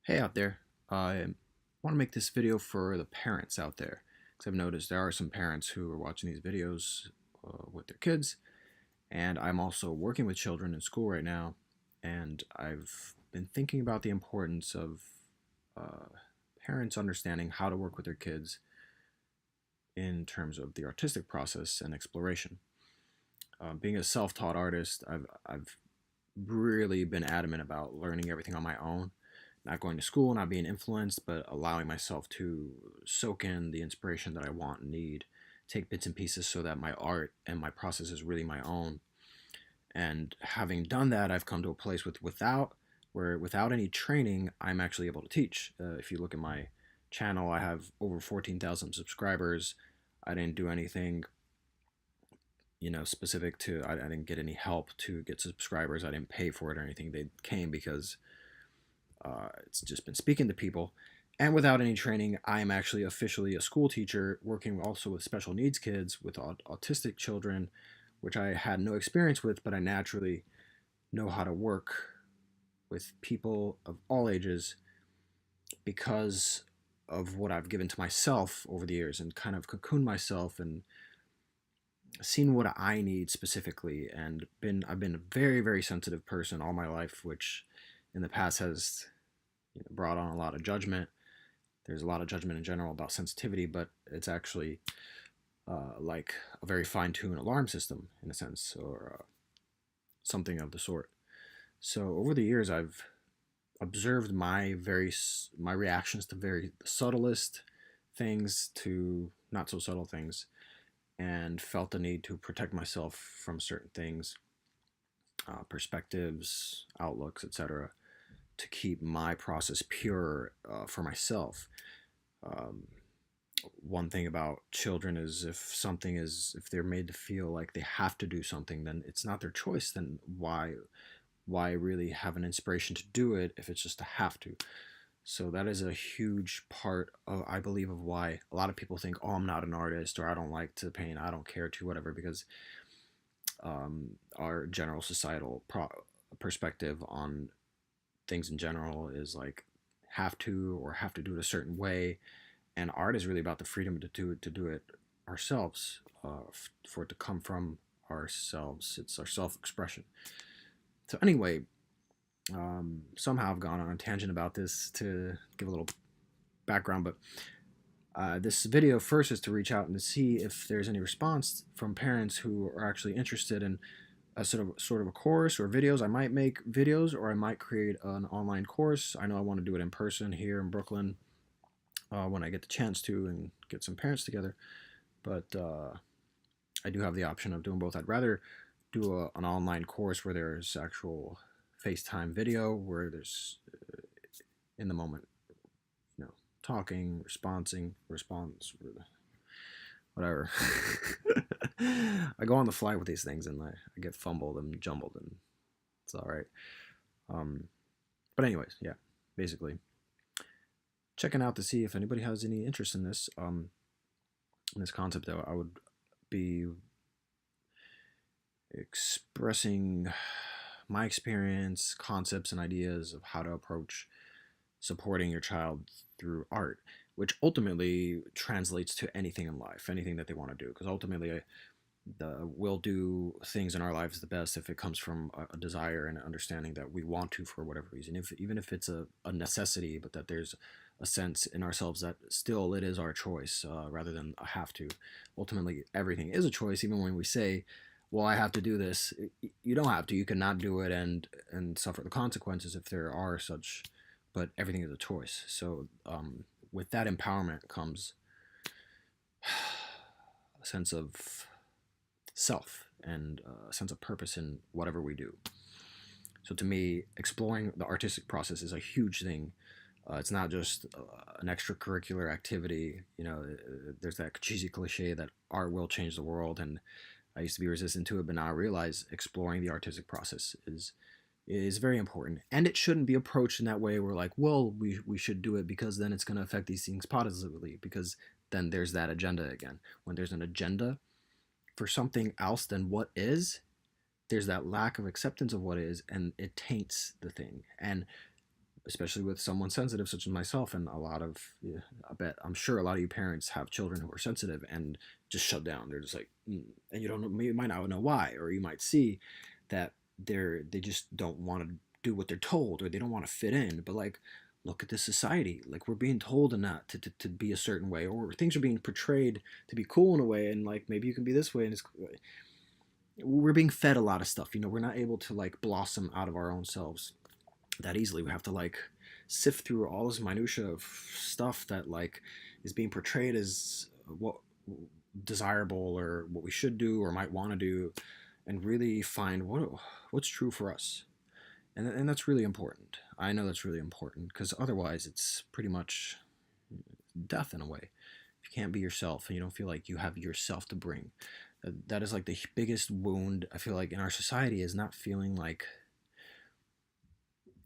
Hey out there, I want to make this video for the parents out there because I've noticed there are some parents who are watching these videos with their kids, and I'm also working with children in school right now, and I've been thinking about the importance of uh, parents understanding how to work with their kids in terms of the artistic process and exploration. Being a self-taught artist, I've really been adamant about learning everything on my own, not going to school, not being influenced, but allowing myself to soak in the inspiration that I want and need, take bits and pieces so that my art and my process is really my own. And having done that, I've come to a place without any training, I'm actually able to teach. If you look at my channel, I have over 14,000 subscribers. I didn't do anything specific to, I didn't get any help to get subscribers. I didn't pay for it or anything. They came because it's just been speaking to people. And without any training, I am actually officially a school teacher working also with special needs kids, with autistic children, which I had no experience with, but I naturally know how to work with people of all ages because of what I've given to myself over the years and kind of cocooned myself and seen what I need specifically. And I've been a very, very sensitive person all my life, which in the past has brought on a lot of judgment. There's a lot of judgment in general about sensitivity, but it's actually like a very fine-tuned alarm system in a sense, or something of the sort. So over the years, I've observed my reactions to very subtlest things to not so subtle things, and felt the need to protect myself from certain things, perspectives, outlooks, etc., to keep my process pure for myself. Um, One thing about children is if they're made to feel like they have to do something, then it's not their choice. Then why really have an inspiration to do it if it's just a have to? So that is a huge part of, I believe, of why a lot of people think, oh, I'm not an artist, or I don't like to paint, I don't care to, whatever, because our general societal perspective on things in general is like have to, or have to do it a certain way. And art is really about the freedom to do it ourselves, for it to come from ourselves. It's our self-expression. So anyway, somehow I've gone on a tangent about this to give a little background, but this video first is to reach out and to see if there's any response from parents who are actually interested in a sort of a course or videos. I might make videos, or I might create an online course. I know I want to do it in person here in Brooklyn when I get the chance to and get some parents together. But I do have the option of doing both. I'd rather do an online course where there's actual FaceTime video, where there's in the moment, talking, response, whatever. I go on the fly with these things, and I get fumbled and jumbled, and it's all right. Um, but anyways, yeah, basically checking out to see if anybody has any interest in this. In this concept, though, I would be expressing my experience, concepts, and ideas of how to approach supporting your child through art, which ultimately translates to anything in life, anything that they want to do. Because ultimately, we'll do things in our lives the best if it comes from a desire and an understanding that we want to for whatever reason, even if it's a necessity, but that there's a sense in ourselves that still it is our choice, rather than a have to. Ultimately, everything is a choice. Even when we say, well, I have to do this, you don't have to. You can not do it and suffer the consequences if there are such, but everything is a choice. So with that empowerment comes a sense of self and a sense of purpose in whatever we do. So to me, exploring the artistic process is a huge thing. It's not just an extracurricular activity. There's that cheesy cliche that art will change the world, and I used to be resistant to it, but now I realize exploring the artistic process is very important, and it shouldn't be approached in that way. We're like, well, we should do it because then it's going to affect these things positively, because then there's that agenda again. When there's an agenda for something else than what is, there's that lack of acceptance of what is, and it taints the thing. And especially with someone sensitive such as myself, and a lot of, yeah, I'm sure a lot of you parents have children who are sensitive and just shut down. They're just like, and you don't know, you might not know why, or you might see that they just don't want to do what they're told, or they don't want to fit in. But like, look at this society. Like, we're being told and not to be a certain way, or things are being portrayed to be cool in a way, and like maybe you can be this way, and we're being fed a lot of stuff. We're not able to like blossom out of our own selves that easily. We have to like sift through all this minutia of stuff that like is being portrayed as what desirable or what we should do or might want to do, and really find what's true for us. And that's really important. I know that's really important, because otherwise it's pretty much death in a way. If you can't be yourself and you don't feel like you have yourself to bring, that is like the biggest wound I feel like in our society, is not feeling like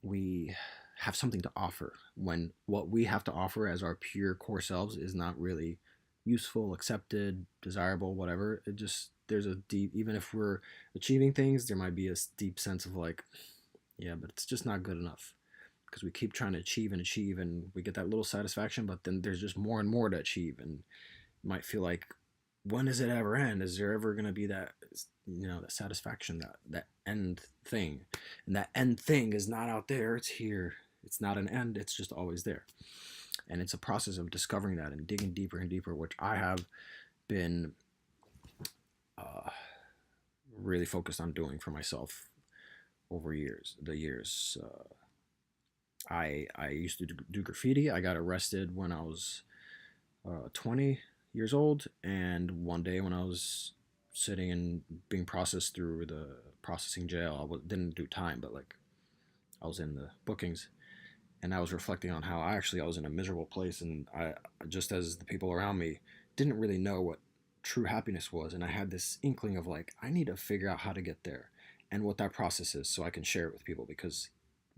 we have something to offer, when what we have to offer as our pure core selves is not really useful, accepted, desirable, whatever. It just, there's a deep, even if we're achieving things, there might be a deep sense of like, yeah, but it's just not good enough, because we keep trying to achieve, and we get that little satisfaction, but then there's just more and more to achieve, and you might feel like, when does it ever end? Is there ever going to be that, that satisfaction, that end thing? And that end thing is not out there, it's here. It's not an end, it's just always there. And it's a process of discovering that and digging deeper and deeper, which I have been uh, really focused on doing for myself over the years. I used to do graffiti. I got arrested when I was 20 years old, and one day when I was sitting and being processed through the processing jail, didn't do time, but like I was in the bookings, and I was reflecting on how I was in a miserable place, and I, just as the people around me, didn't really know what true happiness was, and I had this inkling of like, I need to figure out how to get there and what that process is, so I can share it with people, because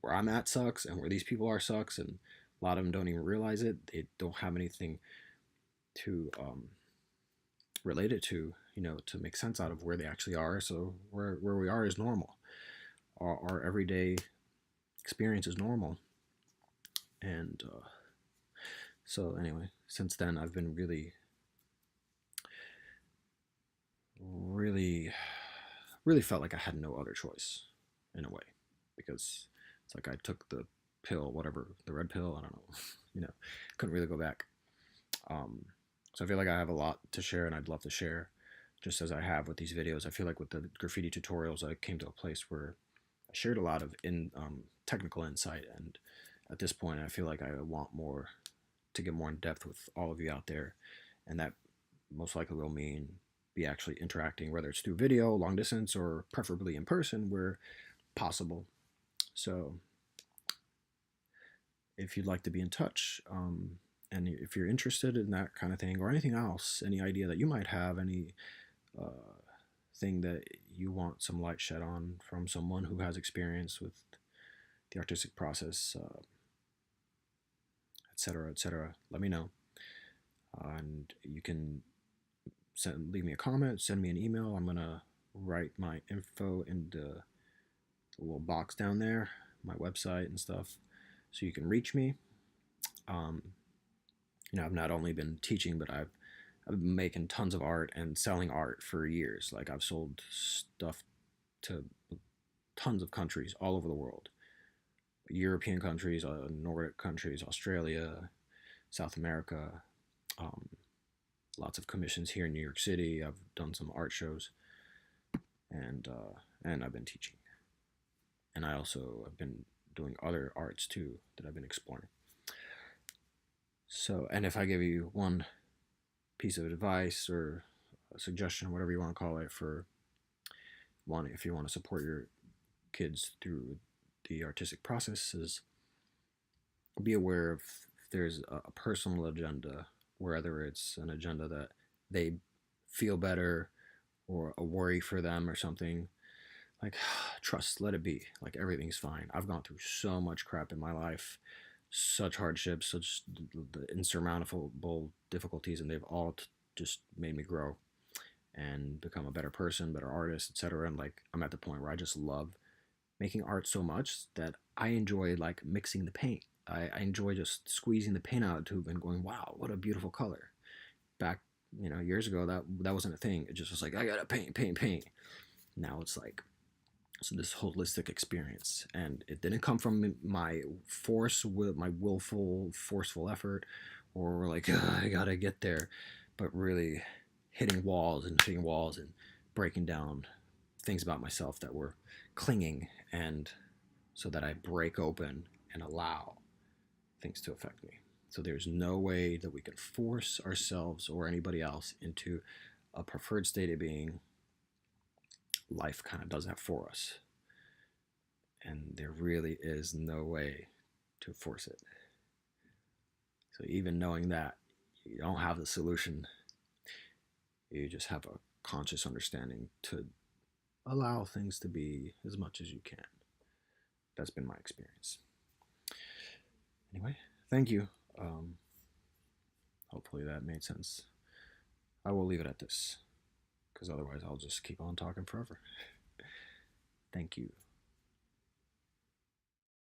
where I'm at sucks, and where these people are sucks, and a lot of them don't even realize it. They don't have anything to relate it to, to make sense out of where they actually are. So where we are is normal. Our everyday experience is normal. And so anyway, since then I've been really, really, really felt like I had no other choice in a way, because it's like I took the pill, whatever, the red pill, I don't know, couldn't really go back. So I feel like I have a lot to share, and I'd love to share, just as I have with these videos. I feel like with the graffiti tutorials, I came to a place where I shared a lot of technical insight, and at this point, I feel like I want more, to get more in depth with all of you out there, and that most likely will mean be actually interacting, whether it's through video, long distance, or preferably in person where possible. So if you'd like to be in touch, and if you're interested in that kind of thing, or anything else, any idea that you might have, any thing that you want some light shed on from someone who has experience with the artistic process, etc., let me know. And you can leave me a comment, send me an email. I'm gonna write my info in the little box down there, my website and stuff, so you can reach me. I've not only been teaching, but I've been making tons of art and selling art for years. Like, I've sold stuff to tons of countries all over the world. European countries, Nordic countries, Australia, South America. Lots of commissions here in New York City. I've done some art shows, and I've been teaching. And I also have been doing other arts too that I've been exploring. So, and if I give you one piece of advice or a suggestion, whatever you want to call it, if you want to support your kids through the artistic process, is be aware if there's a personal agenda, whether it's an agenda that they feel better, or a worry for them or something. Like, trust, let it be. Like, everything's fine. I've gone through so much crap in my life, such hardships, such the insurmountable difficulties, and they've all just made me grow and become a better person, better artist, etc. And like, I'm at the point where I just love making art so much that I enjoy like mixing the paint. I enjoy just squeezing the paint out of the tube and going, wow, what a beautiful color. Back, years ago, that wasn't a thing. It just was like, I gotta paint, paint, paint. Now it's like, so this holistic experience, and it didn't come from my my willful, forceful effort, or like, I gotta get there, but really hitting walls and breaking down things about myself that were clinging, and so that I break open and allow things to affect me. So there's no way that we can force ourselves or anybody else into a preferred state of being. Life kind of does that for us. And there really is no way to force it. So even knowing that, you don't have the solution, you just have a conscious understanding to allow things to be as much as you can. That's been my experience. Anyway, thank you. Um, Hopefully that made sense. I will leave it at this, because otherwise I'll just keep on talking forever. Thank you.